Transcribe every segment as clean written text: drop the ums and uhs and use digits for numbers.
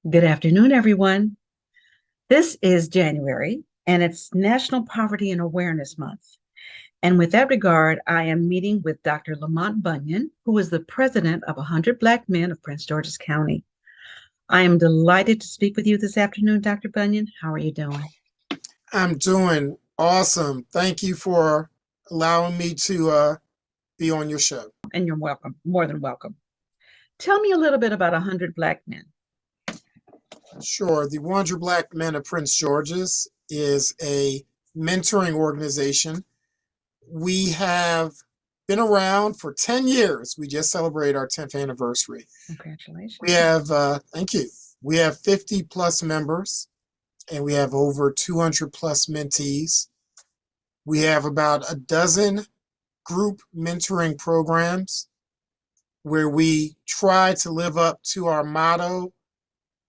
Good afternoon, everyone. This is January, and it's National Poverty and Awareness Month. And with that regard, I am meeting with Dr. Lamont Bunyan, who is the president of 100 Black Men of Prince George's County. I am delighted to speak with you this afternoon, Dr. Bunyan. How are you doing? I'm doing awesome. Thank you for allowing me to be on your show. And you're welcome, more than welcome. Tell me a little bit about 100 Black Men. Sure. The 100 Black Men of Prince George's is a mentoring organization. We have been around for 10 years. We just celebrated our 10th anniversary. Congratulations. Thank you. We have 50 plus members, and we have over 200 plus mentees. We have about a dozen group mentoring programs where we try to live up to our motto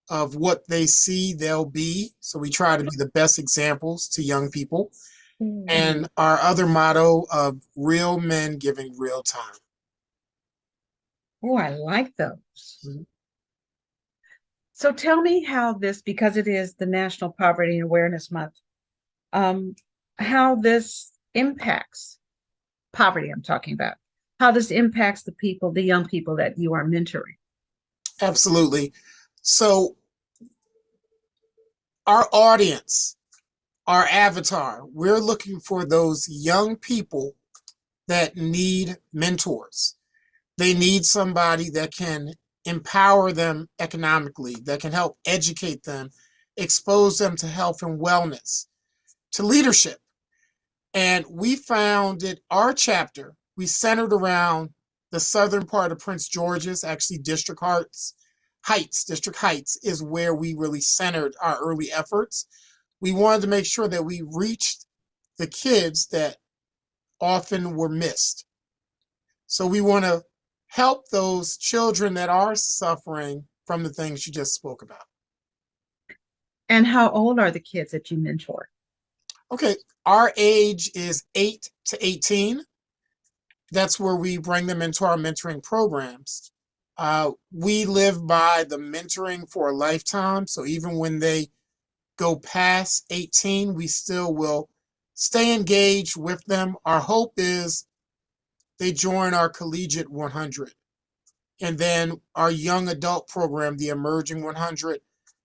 of what they see, they'll be. So we try to be the best examples to young people. And our other motto of real men giving real time. Oh, I like those. So tell me how this, because it is the National Poverty and Awareness Month, how this impacts poverty, I'm talking about, how this impacts the people, the young people that you are mentoring. Absolutely. So our audience, our avatar, we're looking for those young people that need mentors. They need somebody that can empower them economically, that can help educate them, expose them to health and wellness, to leadership. And we founded our chapter, we centered around the southern part of Prince George's, actually District Heights is where we really centered our early efforts. We wanted to make sure that we reached the kids that often were missed. So we want to help those children that are suffering from the things you just spoke about. And how old are the kids that you mentor? Okay, our age is 8 to 18. That's where we bring them into our mentoring programs. We live by the mentoring for a lifetime. So even when they go past 18, we still will stay engaged with them. Our hope is they join our collegiate 100 and then our young adult program, the emerging 100.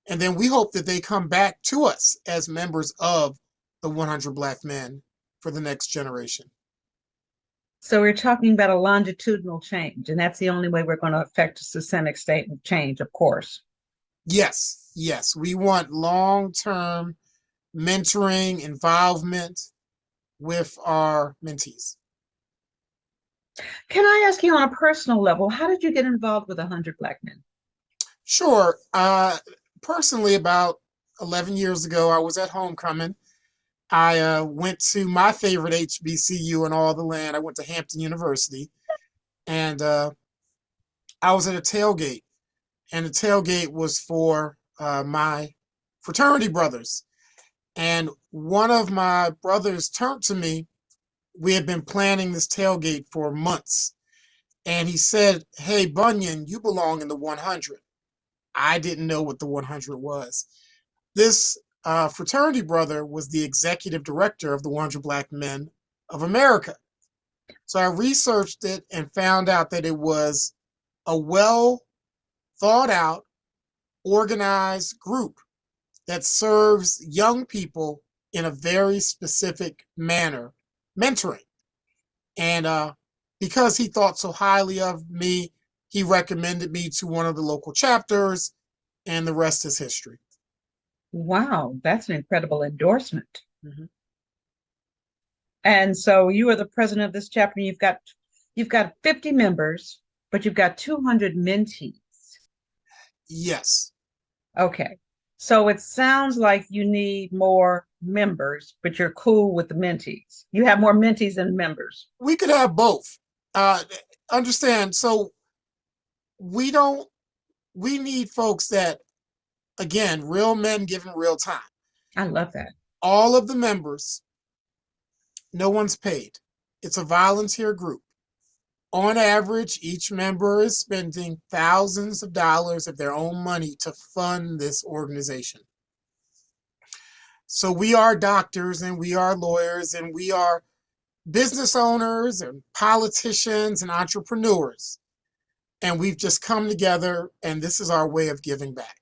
And then we hope that they come back to us as members of the 100 Black Men for the next generation. So we're talking about a longitudinal change, and that's the only way we're going to affect a systemic state of change, of course. Yes. We want long-term mentoring, involvement with our mentees. Can I ask you on a personal level, how did you get involved with 100 Black Men? Sure. Personally, about 11 years ago, I was at homecoming. I went to my favorite HBCU in all the land. I went to Hampton University, and I was at a tailgate, and the tailgate was for my fraternity brothers. And one of my brothers turned to me. We had been planning this tailgate for months. And he said, "Hey, Bunyan, you belong in the 100. I didn't know what the 100 was. This fraternity brother was the executive director of the 100 Black Men of America. So I researched it and found out that it was a well thought out, organized group that serves young people in a very specific manner, mentoring. And because he thought so highly of me, he recommended me to one of the local chapters, and the rest is history. Wow, that's an incredible endorsement. Mm-hmm. And so you are the president of this chapter, and you've got 50 members, but you've got 200 mentees. Yes. Okay. So it sounds like you need more members, but you're cool with the mentees. You have more mentees than members. We could have both. Understand, so we need folks that, again, real men given real time. I love that. All of the members, no one's paid. It's a volunteer group. On average, each member is spending thousands of dollars of their own money to fund this organization. So we are doctors and we are lawyers and we are business owners and politicians and entrepreneurs. And we've just come together and this is our way of giving back.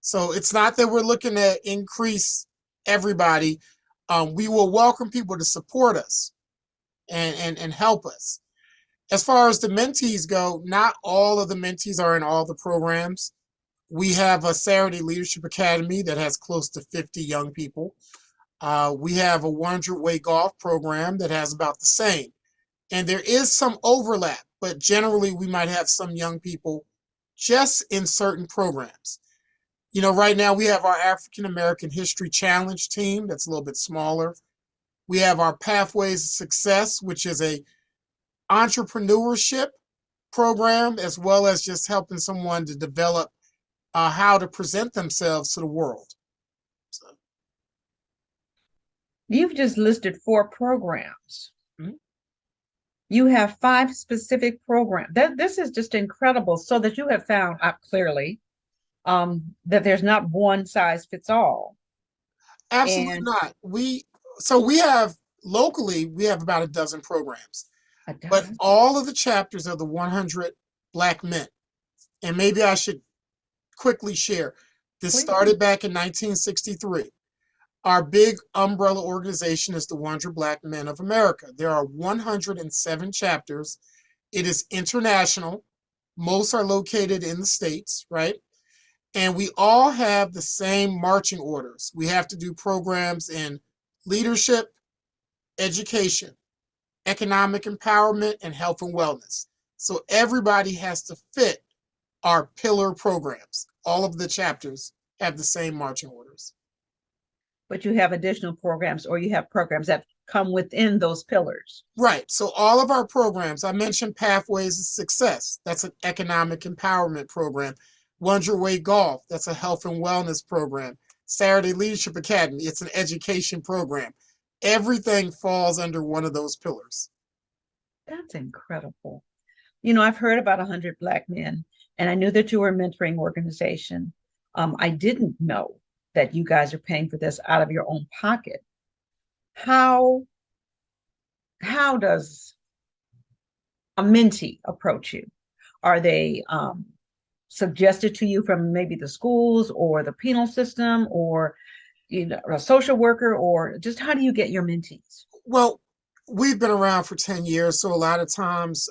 So it's not that we're looking to increase everybody. We will welcome people to support us and help us. As far as the mentees go, not all of the mentees are in all the programs. We have a Saturday Leadership Academy that has close to 50 young people. We have a 100-way golf program that has about the same. And there is some overlap, but generally we might have some young people just in certain programs. You know, right now we have our African American History Challenge team that's a little bit smaller. We have our Pathways to Success, which is a entrepreneurship program, as well as just helping someone to develop how to present themselves to the world. So, You've just listed 4 programs. mhm. You have 5 specific programs. This is just incredible. So that you have found out clearly that there's not one size fits all. Absolutely And not. We have locally, we have about a dozen programs, a but dozen, all of the chapters of the 100 Black men, and maybe I should quickly share, this please. started back in 1963. Our big umbrella organization is the 100 Black Men of America. There are 107 chapters. It is international. Most are located in the States, right? And we all have the same marching orders. We have to do programs in leadership, education, economic empowerment, and health and wellness. So everybody has to fit our pillar programs. All of the chapters have the same marching orders. But you have additional programs, or you have programs that come within those pillars. Right. So all of our programs, I mentioned Pathways to Success. That's an economic empowerment program. 100-way golf. That's a health and wellness program. Saturday Leadership Academy. It's an education program. Everything falls under one of those pillars. That's incredible. You know, I've heard about 100 Black men, and I knew that you were a mentoring organization. I didn't know that you guys are paying for this out of your own pocket. How how does a mentee approach you? Are they suggested to you from maybe the schools or the penal system or a social worker, or just how do you get your mentees? Well, we've been around for 10 years, so a lot of times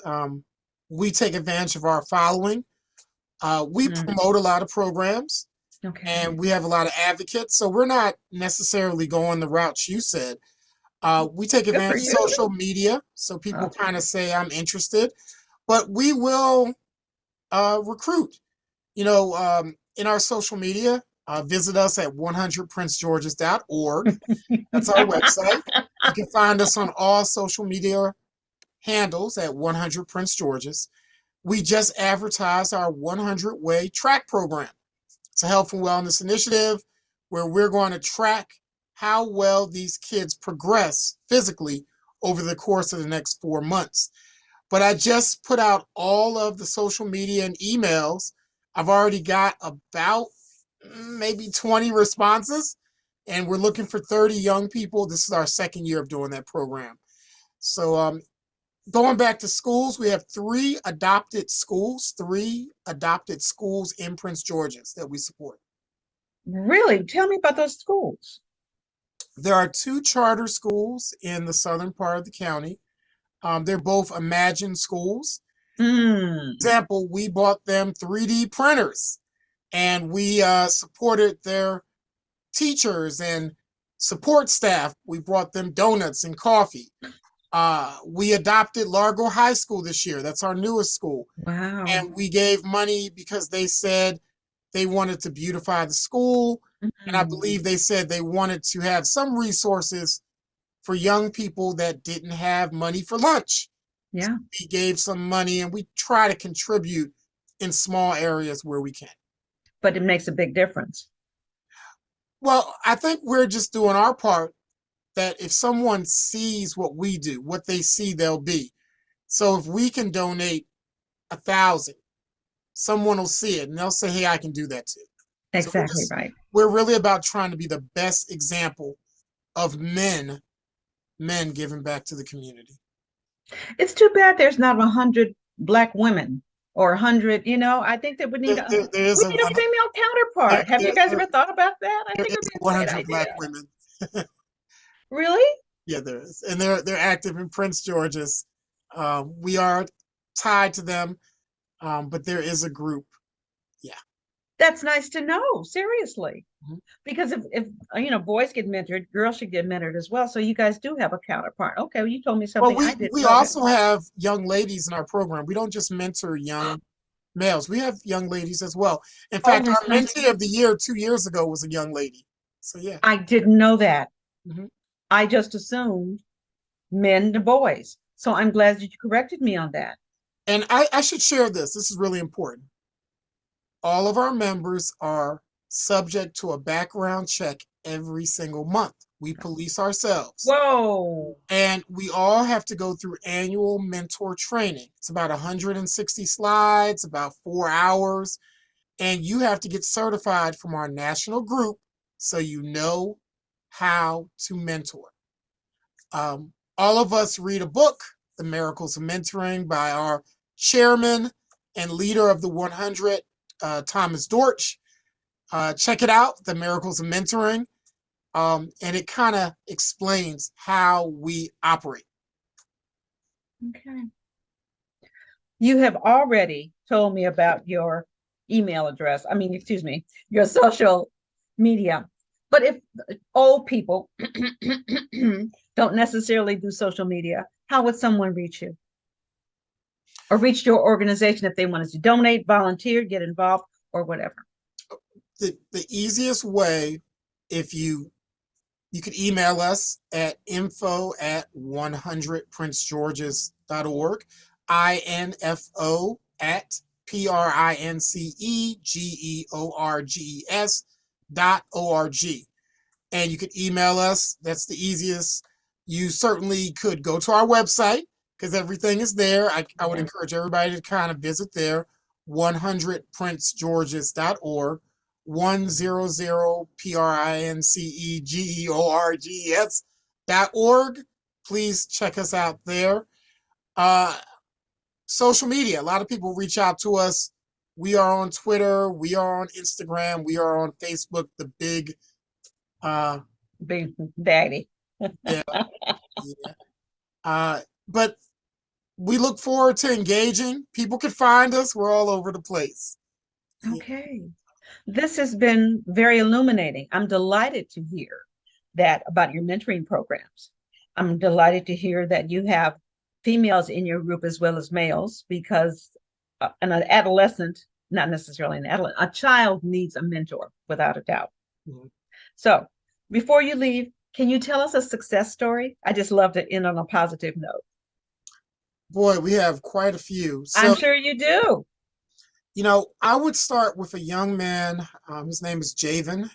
we take advantage of our following. We Mm, promote a lot of programs okay, and we have a lot of advocates. So we're not necessarily going the route you said. We take good for advantage of you. social media. So people Okay. kind of say, I'm interested, but we will recruit. In our social media, visit us at 100princegeorges.org. That's our website. You can find us on all social media handles at 100 Prince Georges. We just advertised our 100-way track program. It's a health and wellness initiative where we're going to track how well these kids progress physically over the course of the next 4 months. But I just put out all of the social media and emails. I've already got about maybe 20 responses, and we're looking for 30 young people. This is our second year of doing that program. So going back to schools, we have three adopted schools in Prince George's that we support. Really? Tell me about those schools. There are two charter schools in the southern part of the county. They're both Imagine schools. For Mm, example, we bought them 3D printers and we supported their teachers and support staff. We brought them donuts and coffee. We adopted Largo High School this year. That's our newest school. wow. And we gave money because they said they wanted to beautify the school. And I Mm, believe they said they wanted to have some resources for young people that didn't have money for lunch. So yeah, we gave some money and we try to contribute in small areas where we can. but it makes a big difference. Well, I think we're just doing our part that if someone sees what we do, what they see, they'll be. So if we can donate 1,000, someone will see it and they'll say, hey, I can do that too. So Exactly right. we're really about trying to be the best example of men giving back to the community. It's too bad there's not 100 Black women or 100, I think that There is we need a female there, counterpart. Have you there, guys there, ever thought about that? I there think is it'd be a great 100 Black idea. women. Really? Yeah, there is, and they're active in Prince George's. We are tied to them, but there is a group. Yeah. That's nice to know, seriously. Mhm. Because if boys get mentored, girls should get mentored as well. So you guys do have a counterpart. Okay, well, you told me Well, something I didn't we know that. also have young ladies in our program. We don't just mentor young males. We have young ladies as well. In Oh, fact, that's our nice. mentee of the year 2 years ago was a young lady. So yeah. I didn't know that. Mhm. I just assumed men to boys. So I'm glad that you corrected me on that. And I should share this. This is really important. All of our members are subject to a background check every single month. We police ourselves. Whoa. And we all have to go through annual mentor training. It's about 160 slides, about 4 hours. And you have to get certified from our national group so you know how to mentor. All of us read a book, The Miracles of Mentoring, by our chairman and leader of the 100, Thomas Dortch. Check it out, The Miracles of Mentoring. And it kind of explains how we operate. Okay. You have already told me about your email address. I mean, excuse me, your social media. But if old people don't necessarily do social media, how would someone reach you or reach your organization if they wanted to donate, volunteer, get involved, or whatever? The easiest way, if you could email us at info@100princegeorges.org, info at princegeorges.org. And you could email us. That's the easiest. You certainly could go to our website because everything is there. I would encourage everybody to kind of visit there, 100princegeorges.org, 100princegeorges.org. Please check us out there. Social media. A lot of people reach out to us. We are on Twitter. We are on Instagram. We are on Facebook. The big Big Daddy. yeah, yeah. But we look forward to engaging. People can find us. We're all over the place. Yeah. Okay. This has been very illuminating. I'm delighted to hear that about your mentoring programs. I'm delighted to hear that you have females in your group as well as males because an adolescent, not necessarily an adolescent, a child needs a mentor without a doubt. Mhm. So before you leave, can you tell us a success story? I just love to end on a positive note. Boy, we have quite a few. I'm So, sure you do. I would start with a young man. His name is Javen.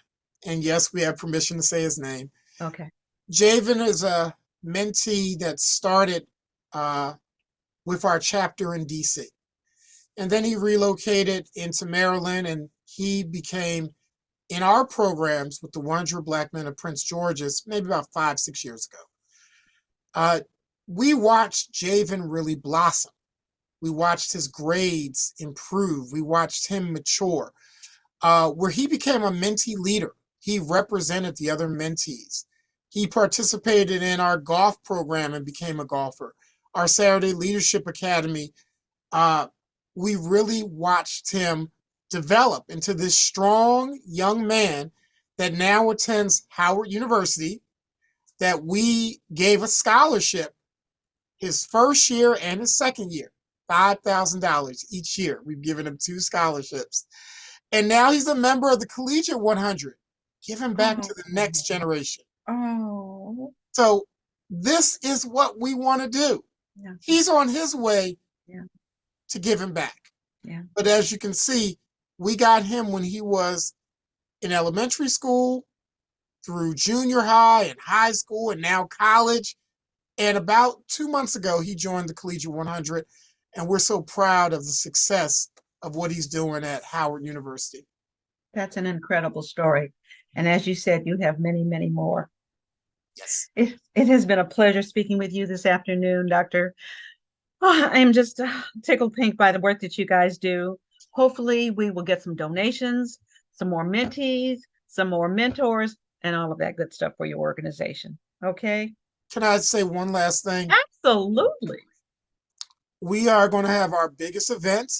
And yes, we have permission to say his name. Okay. Javen is a mentee that started with our chapter in DC. And then he relocated into Maryland and he became in our programs with the 100 Black Men of Prince George's, maybe about 5, 6 years ago. We watched Javen really blossom. We watched his grades improve. We watched him mature. Where he became a mentee leader, he represented the other mentees. He participated in our golf program and became a golfer. Our Saturday Leadership Academy, we really watched him develop into this strong young man that now attends Howard University, that we gave a scholarship his first year and his second year, $5,000 each year. We've given him 2 scholarships. And now he's a member of the Collegiate 100, giving back to the next generation. Oh. So this is what we want to do. Yeah. He's on his way Yeah. to giving back. Yeah. But as you can see, we got him when he was in elementary school, through junior high and high school, and now college. And about 2 months ago, he joined the Collegiate 100, and we're so proud of the success of what he's doing at Howard University. That's an incredible story. And as you said, you have many, many more. Yes. It has been a pleasure speaking with you this afternoon, Doctor. Oh, I am just tickled pink by the work that you guys do. Hopefully, we will get some donations, some more mentees, some more mentors, and all of that good stuff for your organization. Okay? Can I say one last thing? Absolutely. We are going to have our biggest event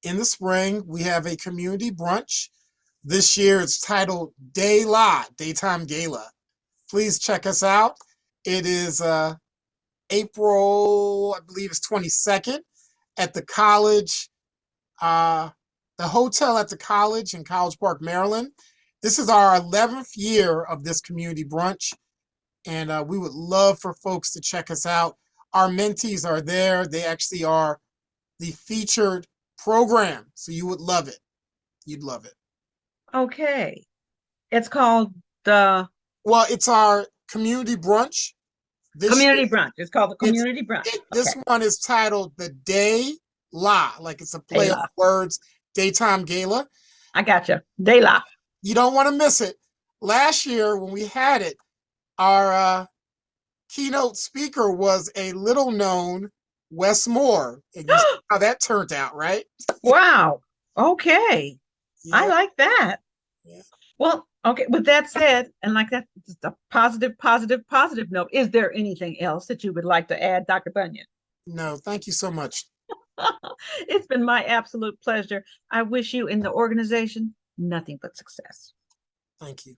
in the spring. We have a community brunch. This year it's titled Dayla, Daytime Gala. Please check us out. It is April, I believe it's 22nd at the college, the hotel at the college in College Park, Maryland. This is our 11th year of this community brunch, and we would love for folks to check us out. Our mentees are there. They actually are the featured program, so you would love it. You'd love it. Okay. It's called the Well, it's our community brunch. This year, community brunch. It's called the it's community brunch. this Okay. one is titled the Day La, like it's a play on Dayla. words, daytime gala. I got you. Dayla. You don't want to miss it. Last year when we had it, our keynote speaker was a little known Wes Moore, and you see how that turned out, right? Wow. Okay. I Yeah, like that. yeah. Well, okay. With that said, and like that, just a positive, positive, positive note. Is there anything else that you would like to add, Dr. Bunyan? No, thank you so much. It's been my absolute pleasure. I wish you in the organization nothing but success. Thank you.